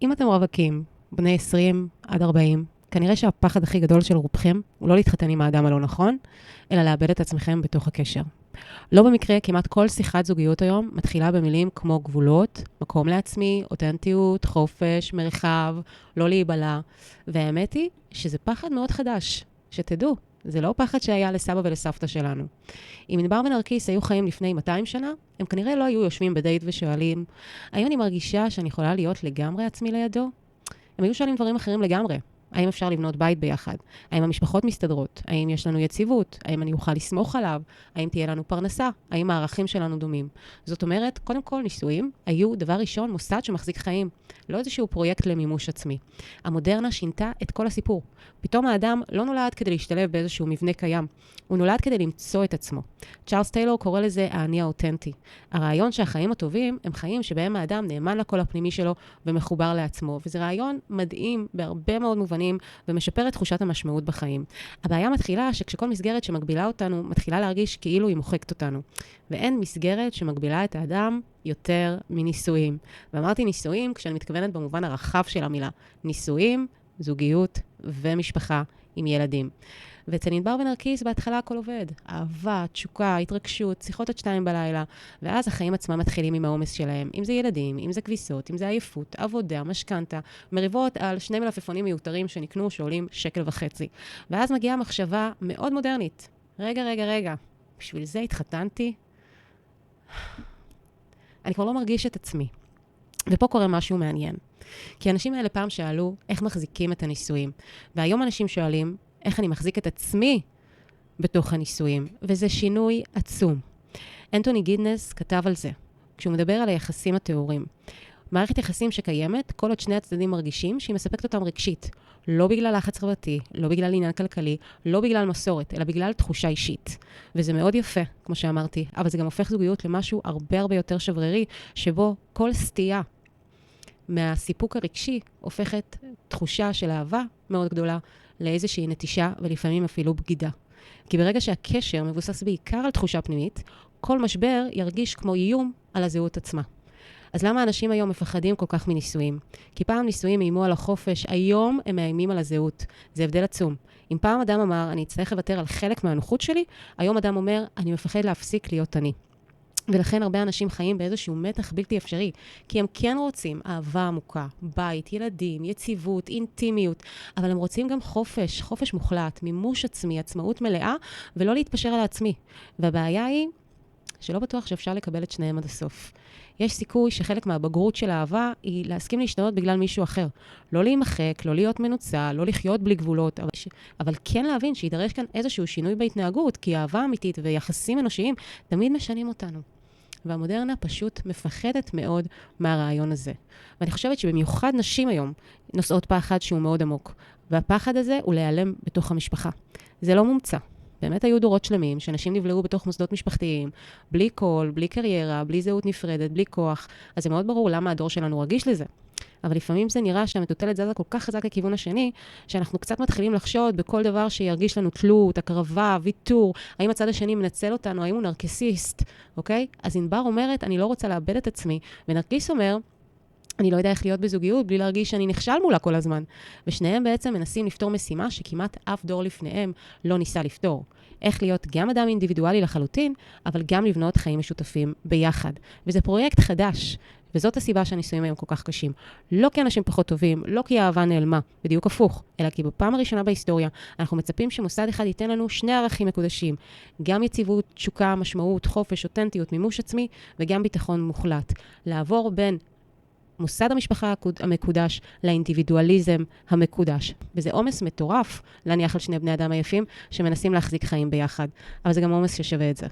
אם אתם רווקים, בני 20 עד 40, כנראה שהפחד הכי גדול של רובכם הוא לא להתחתן עם האדם הלא נכון, אלא לאבד את עצמכם בתוך הקשר. לא במקרה, כמעט כל שיחת זוגיות היום מתחילה במילים כמו גבולות, מקום לעצמי, אותנטיות, חופש, מרחב, לא להיבלה. והאמת היא שזה פחד מאוד חדש, שתדעו, זה לא פחד שהיה לסבא ולסבתא שלנו. אם ענבר ונרקיס היו חיים לפני 200 שנה, הם כנראה לא היו יושבים בדייט ושואלים, האם אני מרגישה שאני יכולה להיות לגמרי עצמי לידו? הם היו שואלים דברים אחרים לגמרי. האם אפשר לבנות בית ביחד? האם המשפחות מסתדרות? האם יש לנו יציבות? האם אני אוכל לסמוך עליו? האם תהיה לנו פרנסה? האם הערכים שלנו דומים? זאת אומרת, קודם כל נישואים היו דבר ראשון מוסד שמחזיק חיים, לא איזשהו פרויקט למימוש עצמי. המודרנה שינתה את כל הסיפור. פתאום האדם לא נולד כדי להשתלב באיזשהו מבנה קיים, הוא נולד כדי למצוא את עצמו. צ'ארלס טיילור קורא לזה האני האותנטי. הרעיון שהחיים הטובים הם חיים שבהם האדם נאמן לקול הפנימי שלו ומחובר לעצמו, וזה רעיון מדהים בהרבה מאוד מובנים ומשפר את תחושת המשמעות בחיים. הבעיה מתחילה שכשכל מסגרת שמגבילה אותנו מתחילה להרגיש כאילו היא מוחקת אותנו. ואין מסגרת שמגבילה את האדם יותר מנישואים. ואמרתי נישואים כשאני מתכוונת במובן הרחב של המילה. נישואים, זוגיות ומשפחה עם ילדים. ואצל ענבר ונרקיס בהתחלה הכל עובד. אהבה, תשוקה, התרגשות, שיחות עד 2 בלילה. ואז החיים עצמם מתחילים עם העומס שלהם. אם זה ילדים, אם זה כביסות, אם זה עייפות, עבודה, משכנתה, מריבות על 2 מלפפונים מיותרים שנקנו שעולים 1.50 שקל. ואז מגיעה מחשבה מאוד מודרנית. רגע, בשביל זה התחתנתי? אני כבר לא מרגיש את עצמי. ופה קורה משהו מעניין. כי האנשים האלה פעם שאלו איך מחזיקים את הנישואים. והיום אנשים שואלים איך אני מחזיק את עצמי בתוך הנישואים. וזה שינוי עצום. אנטוני גידנס כתב על זה, כשהוא מדבר על היחסים התיאוריים. מערכת יחסים שקיימת, כל עוד שני הצדדים מרגישים שהיא מספקת אותם רגשית. לא בגלל לחץ חברתי, לא בגלל עניין כלכלי, לא בגלל מסורת, אלא בגלל תחושה אישית. וזה מאוד יפה, כמו שאמרתי, אבל זה גם הופך זוגיות למשהו הרבה יותר שברירי, שבו כל סטייה מהסיפוק הרגשי הופכת תחושה של אהבה מאוד גדולה לאיזושהי נטישה ולפעמים אפילו בגידה. כי ברגע שהקשר מבוסס בעיקר על תחושה פנימית, כל משבר ירגיש כמו איום על הזהות עצמה. אז למה אנשים היום מפחדים כל כך מנישואים? כי פעם נישואים איימו על החופש, היום הם מאיימים על הזהות. זה הבדל עצום. אם פעם אדם אמר, אני אצטרך לוותר על חלק מהנוחות שלי, היום אדם אומר, אני מפחד להפסיק להיות אני. ולכן הרבה אנשים חיים באיזשהו מתח בלתי אפשרי, כי הם כן רוצים אהבה עמוקה, בית, ילדים, יציבות, אינטימיות, אבל הם רוצים גם חופש מוחלט, מימוש עצמי, עצמאות מלאה, ולא להתפשר על העצמי. והבעיה היא שלא בטוח שאפשר לקבל את שניהם עד הסוף. יש סיכוי שחלק מהבגרות של האהבה היא להסכים להשתנות בגלל מישהו אחר. לא להימחק, לא להיות מנוצל, לא לחיות בלי גבולות, אבל כן להבין שידרש כאן איזשהו שינוי בהתנהגות, כי אהבה אמיתית ויחסים אנושיים תמיד משנים אותנו. והמודרנה פשוט מפחדת מאוד מהרעיון הזה. ואני חושבת שבמיוחד נשים היום נושאות פחד שהוא מאוד עמוק. והפחד הזה הוא להיעלם בתוך המשפחה. זה לא מומצא. באמת היו דורות שלמים שאנשים נבלעו בתוך מוסדות משפחתיים, בלי קול, בלי קריירה, בלי זהות נפרדת, בלי כוח. אז זה מאוד ברור למה הדור שלנו רגיש לזה. אבל לפעמים זה נראה שהמטוטלת זזה כל כך חזק לכיוון השני, שאנחנו קצת מתחילים לחשוד בכל דבר שירגיש לנו תלות, הקרבה, ויתור, האם הצד השני מנצל אותנו, האם הוא נרקסיסט, אוקיי? אז ענבר אומרת, אני לא רוצה לאבד את עצמי, ונרקיס אומר, אני לא יודע איך להיות בזוגיות בלי להרגיש שאני נכשל מולה כל הזמן. ושניהם בעצם מנסים לפתור משימה שכמעט אף דור לפניהם לא ניסה לפתור. איך להיות גם אדם אינדיבידואלי לחלוטין, אבל גם לבנות חיים משותפים ביחד. וזה פרויקט חדש. וזאת הסיבה שהנישואים היום כל כך קשים. לא כי אנשים פחות טובים, לא כי האהבה נעלמה, בדיוק הפוך, אלא כי בפעם הראשונה בהיסטוריה אנחנו מצפים שמוסד אחד ייתן לנו 2 ערכים מקודשים. גם יציבות, תשוקה, משמעות, חופש, אותנטיות, מימוש עצמי, וגם ביטחון מוחלט. לעבור בין מוסד המשפחה המקודש לאינדיבידואליזם המקודש. וזה עומס מטורף להניח על שני בני אדם היפים שמנסים להחזיק חיים ביחד. אבל זה גם עומס ששווה את זה.